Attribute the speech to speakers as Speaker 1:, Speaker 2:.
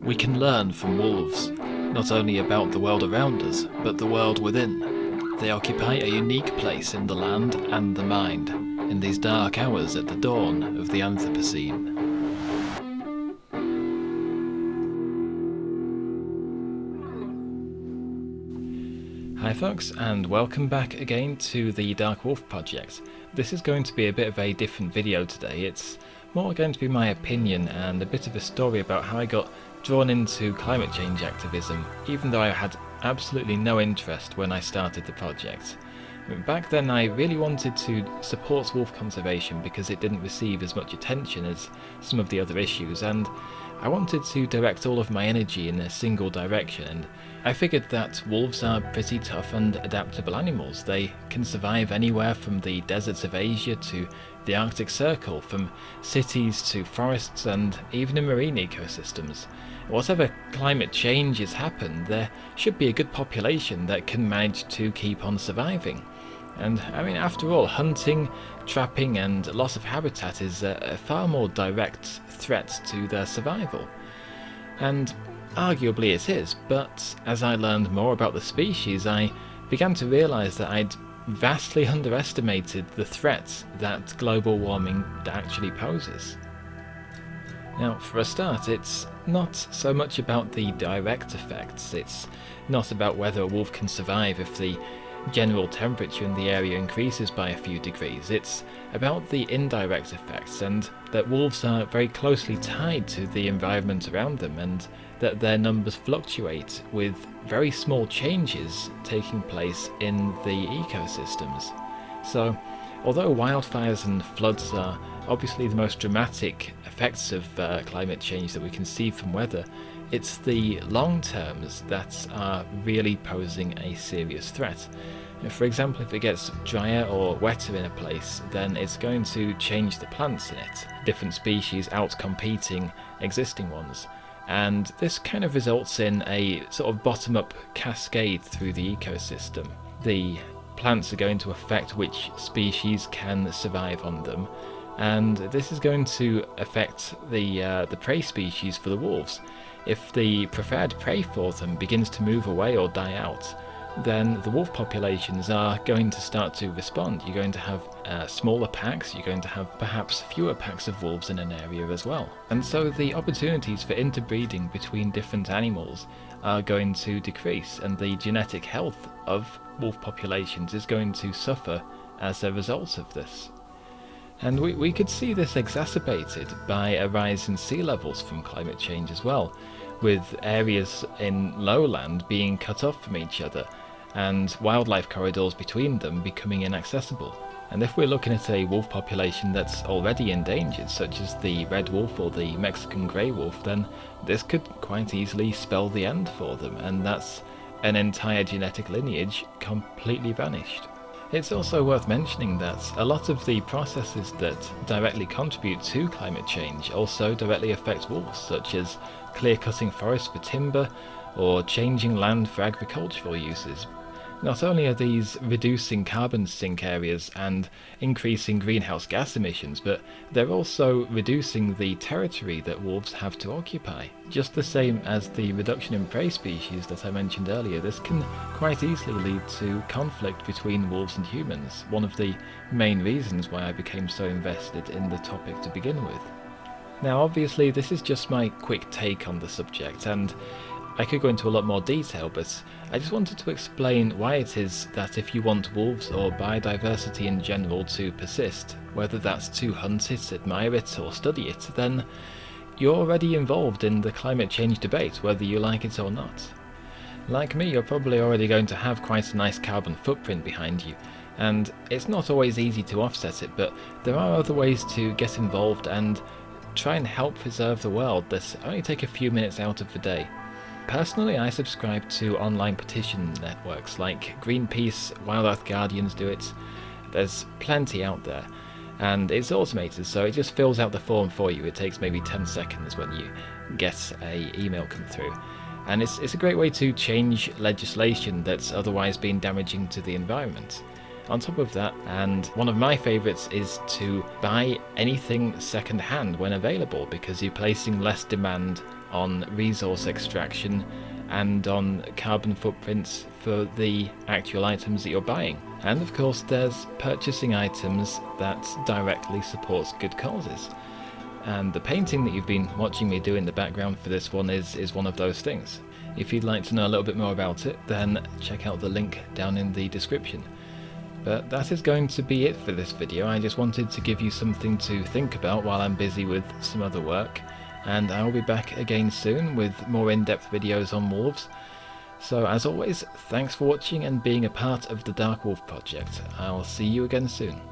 Speaker 1: We can learn from wolves, not only about the world around us, but the world within. They occupy a unique place in the land and the mind, in these dark hours at the dawn of the Anthropocene. Hi folks, and welcome back again to the Dark Wolf Project. This is going to be a bit of a different video today. It's more going to be my opinion and a bit of a story about how I got drawn into climate change activism, even though I had absolutely no interest when I started the project. Back then I really wanted to support wolf conservation because it didn't receive as much attention as some of the other issues, and I wanted to direct all of my energy in a single direction, and I figured that wolves are pretty tough and adaptable animals. They can survive anywhere from the deserts of Asia to the Arctic Circle, from cities to forests and even in marine ecosystems. Whatever climate changes happen, there should be a good population that can manage to keep on surviving. And I mean, after all, hunting, trapping and loss of habitat is a far more direct threat to their survival. And arguably it is, but as I learned more about the species, I began to realise that I'd vastly underestimated the threat that global warming actually poses. Now, for a start, it's not so much about the direct effects. It's not about whether a wolf can survive if the general temperature in the area increases by a few degrees. It's about the indirect effects, and that wolves are very closely tied to the environment around them, and that their numbers fluctuate with very small changes taking place in the ecosystems. So, although wildfires and floods are obviously the most dramatic effects of climate change that we can see from weather, it's the long terms that are really posing a serious threat. For example, if it gets drier or wetter in a place, then it's going to change the plants in it, different species outcompeting existing ones. And this kind of results in a sort of bottom-up cascade through the ecosystem. The plants are going to affect which species can survive on them, and this is going to affect the prey species for the wolves. If the preferred prey for them begins to move away or die out, then the wolf populations are going to start to respond. You're going to have smaller packs, you're going to have perhaps fewer packs of wolves in an area as well. And so the opportunities for interbreeding between different animals are going to decrease, and the genetic health of wolf populations is going to suffer as a result of this. And we could see this exacerbated by a rise in sea levels from climate change as well, with areas in lowland being cut off from each other and wildlife corridors between them becoming inaccessible. And if we're looking at a wolf population that's already endangered, such as the red wolf or the Mexican grey wolf, then this could quite easily spell the end for them, and that's an entire genetic lineage completely vanished. It's also worth mentioning that a lot of the processes that directly contribute to climate change also directly affect wolves, such as clear-cutting forests for timber or changing land for agricultural uses. Not only are these reducing carbon sink areas and increasing greenhouse gas emissions, but they're also reducing the territory that wolves have to occupy. Just the same as the reduction in prey species that I mentioned earlier, this can quite easily lead to conflict between wolves and humans, one of the main reasons why I became so invested in the topic to begin with. Now obviously this is just my quick take on the subject, and I could go into a lot more detail, but I just wanted to explain why it is that if you want wolves or biodiversity in general to persist, whether that's to hunt it, admire it or study it, then you're already involved in the climate change debate, whether you like it or not. Like me, you're probably already going to have quite a nice carbon footprint behind you, and it's not always easy to offset it, but there are other ways to get involved and try and help preserve the world that only take a few minutes out of the day. Personally, I subscribe to online petition networks like Greenpeace, Wild Earth Guardians do it. There's plenty out there, and it's automated, so it just fills out the form for you. It takes maybe 10 seconds when you get a email come through, and it's a great way to change legislation that's otherwise been damaging to the environment. On top of that, and one of my favourites is to buy anything second hand when available, because you're placing less demand on resource extraction and on carbon footprints for the actual items that you're buying. And of course there's purchasing items that directly supports good causes. And the painting that you've been watching me do in the background for this one is one of those things. If you'd like to know a little bit more about it, then check out the link down in the description. But that is going to be it for this video. I just wanted to give you something to think about while I'm busy with some other work, and I'll be back again soon with more in-depth videos on wolves. So as always, thanks for watching and being a part of the Dark Wolf Project. I'll see you again soon.